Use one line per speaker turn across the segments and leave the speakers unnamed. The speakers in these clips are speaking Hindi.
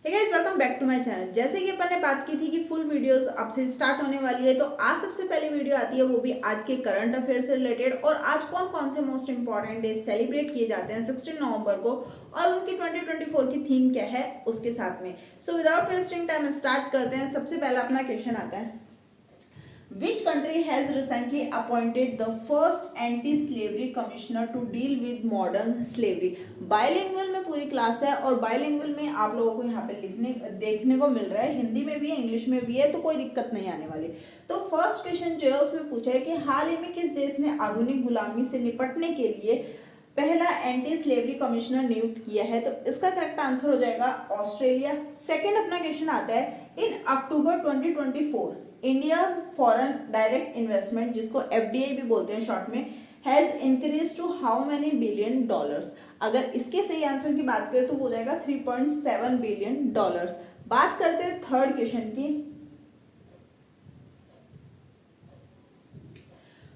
Hey guys, welcome back to my channel. जैसे कि अपन ने बात की थी कि फुल वीडियोस अब से स्टार्ट होने वाली है, तो आज सबसे पहली वीडियो आती है, वो भी आज के करंट अफेयर से रिलेटेड। और आज कौन कौन से मोस्ट इंपॉर्टेंट डेज सेलिब्रेट किए जाते हैं 16 नवंबर को, और उनकी 2024 की थीम क्या है उसके साथ में। So without wasting time start करते हैं। सबसे पहला अपना क्वेश्चन आता है, Which country has recently appointed the first anti-slavery commissioner to deal with modern slavery? Bilingual में पूरी क्लास है, और बायलिंगुअल में आप लोगों को यहाँ पे लिखने देखने को मिल रहा है, हिंदी में भी है इंग्लिश में भी है, तो कोई दिक्कत नहीं आने वाली। तो फर्स्ट क्वेश्चन जो है उसमें पूछा है कि हाल ही में किस देश ने आधुनिक गुलामी से निपटने के लिए पहला एंटी स्लेवरी कमिश्नर नियुक्त किया है? तो इसका करेक्ट आंसर हो जाएगा ऑस्ट्रेलिया। सेकंड अपना क्वेश्चन आता है, in October 2024 India foreign direct investment, जिसको एफडीआई भी बोलते हैं शॉर्ट में, has increase to how many billion dollars? अगर इसके सही आंसर की बात करें तो वो हो जाएगा 3.7 बिलियन डॉलर्स। बात करते हैं थर्ड क्वेश्चन की।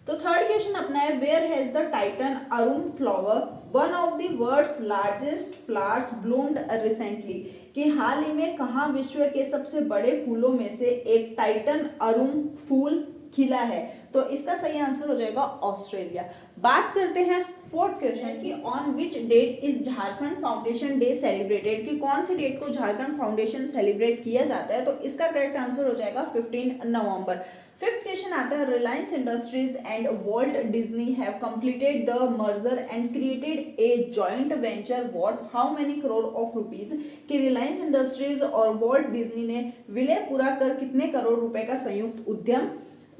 तो थर्ड क्वेश्चन अपना है, where has the Titan arum flower one of the world's largest flowers bloomed recently? कि हाल ही में कहाँ विश्व के सबसे बड़े फूलों में से एक टाइटन अरुण फूल खिला है? तो इसका सही आंसर हो जाएगा ऑस्ट्रेलिया। बात करते हैं फोर्थ क्वेश्चन की, on which date is Jharkhand foundation day celebrated? कि कौन सी डेट को झारखंड फाउंडेशन सेलिब्रेट किया जाता है? तो इसका करेक्ट आंसर हो जाएगा 15 नवंबर। फिफ्थ क्वेश्चन आता है, Reliance industries and Walt Disney have completed the merger and created a joint venture worth how many crore of rupees? कि रिलायंस इंडस्ट्रीज और वॉल्ट डिज्नी ने विलय पूरा कर कितने करोड़ रुपए का संयुक्त उद्यम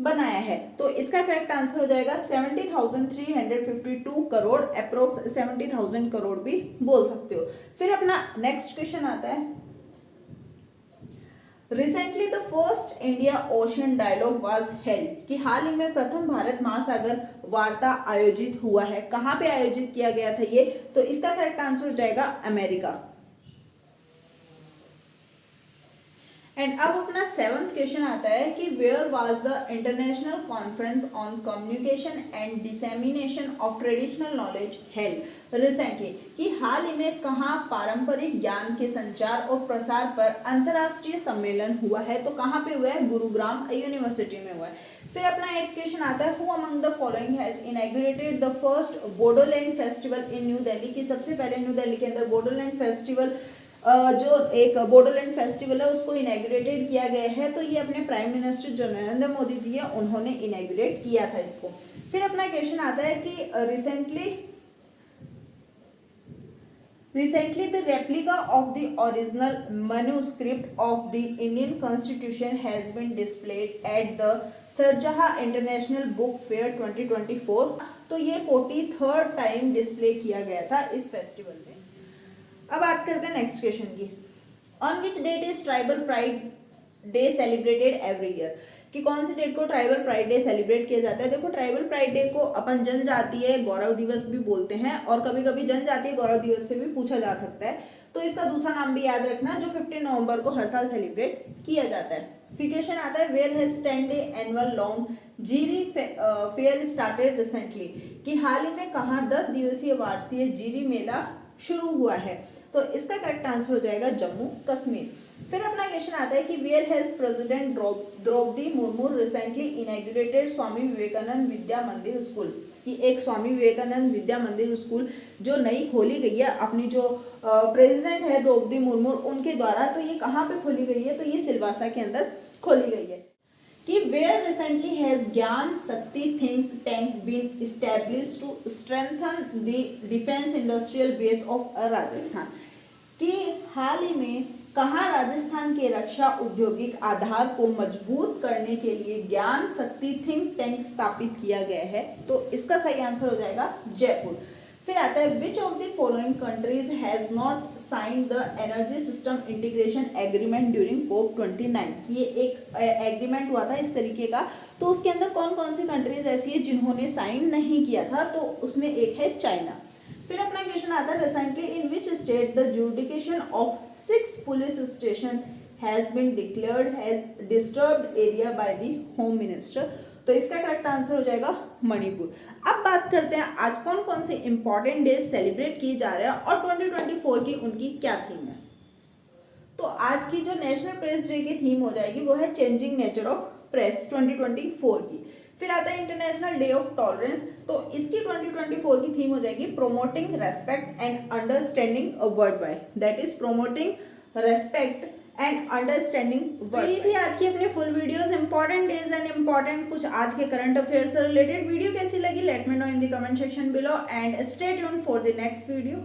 बनाया है? तो इसका करेक्ट आंसर हो जाएगा 70,352 करोड़, अप्रोक्स 70,000 करोड़ भी बोल सकते हो। फिर अपना नेक्स्ट क्वेश्चन आता है, recently the first India ocean dialogue was held? कि हाल ही में प्रथम भारत महासागर वार्ता आयोजित हुआ है। कहाँ पे आयोजित किया गया था ये? तो इसका करेक्ट आंसर हो जाएगा अमेरिका। एंड अब अपना सेवंथ क्वेश्चन आता है कि where was the international conference on communication and dissemination of traditional knowledge held recently? कि हाल ही में कहाँ पारंपरिक ज्ञान के संचार और प्रसार पर अंतर्राष्ट्रीय सम्मेलन हुआ है? तो कहाँ पे हुआ है? गुरुग्राम यूनिवर्सिटी में हुआ है। फिर अपना एट क्वेश्चन आता है, who among the following has inaugurated the first Bodoland festival in new Delhi? की सबसे पहले न्यू दिल्ली के अंदर बोडोलैंड फेस्टिवल जो एक बोडोलैंड फेस्टिवल है उसको इनॉग्रेटेड किया गया है। तो ये अपने प्राइम मिनिस्टर जो नरेंद्र मोदी जी है उन्होंने इनॉग्रेट किया था इसको। फिर अपना क्वेश्चन आता है कि recently the replica of the original manuscript of the Indian constitution has been displayed at the Sharjah international book fair 2024। तो ये 43rd टाइम डिस्प्ले किया गया था इस फेस्टिवल में। अब बात करते हैं नेक्स्ट क्वेश्चन की, on which date is tribal pride day celebrated every year? कि कौन सी डेट को ट्राइबल प्राइड डे सेलिब्रेट किया जाता है? देखो, ट्राइबल प्राइड डे को अपन जनजातीय गौरव दिवस भी बोलते हैं, और कभी कभी जनजातीय गौरव दिवस से भी पूछा जा सकता है। तो इसका दूसरा नाम भी याद रखना, जो 15 नवंबर को हर साल सेलिब्रेट किया जाता है। फिर क्वेश्चन आता है, where has 10 day annual long जीरी फेयर स्टार्टेड रिसेंटली? कि हाल ही में कहाँ 10 दिवसीय वार्षिक जीरी मेला शुरू हुआ है? तो इसका करेक्ट आंसर हो जाएगा जम्मू कश्मीर। फिर अपना क्वेश्चन आता है कि where has president Draupadi Murmu recently inaugurated Swami Vivekananda Vidya Mandir school? कि एक स्वामी विवेकानंद विद्या मंदिर स्कूल जो नई खोली गई है, अपनी जो प्रेसिडेंट है द्रौपदी मुर्मू उनके द्वारा, तो ये कहाँ पे खोली गई है? तो ये सिलवासा के अंदर खोली गई है। कि where recently has Gyan Shakti think tank been established to strengthen the defence industrial base of Rajasthan? कि हाल ही में कहाँ राजस्थान के रक्षा औद्योगिक आधार को मजबूत करने के लिए ज्ञान शक्ति थिंक टैंक स्थापित किया गया है? तो इसका सही आंसर हो जाएगा जयपुर। फिर आता है, which of the following countries has not signed the energy system integration agreement during COP29? ये एक एग्रीमेंट हुआ था इस तरीके का, तो उसके अंदर कौन कौन सी कंट्रीज ऐसी है जिन्होंने साइन नहीं किया था? तो उसमें एक है चाइना। फिर अपना क्वेश्चन आता है, recently in which state the jurisdiction of 6 police station has been declared has disturbed area by the home minister? तो इसका करेक्ट आंसर हो जाएगा मणिपुर। अब बात करते हैं आज कौन कौन से इंपॉर्टेंट डेज सेलिब्रेट किए जा रहे हैं और 2024 की उनकी क्या थीम है। तो आज की जो नेशनल प्रेस डे की थीम हो जाएगी वो है चेंजिंग नेचर ऑफ प्रेस 2024 की। फिर आता है इंटरनेशनल डे ऑफ टॉलरेंस, तो इसकी 2024 की थीम हो जाएगी promoting respect and understanding world wide, that is promoting respect and understanding world. ये थी आज की अपनी full videos, important days and important कुछ आज के करंट अफेयर से रिलेटेड। वीडियो कैसी लगी let me know in the comment section below and stay tuned for the next video.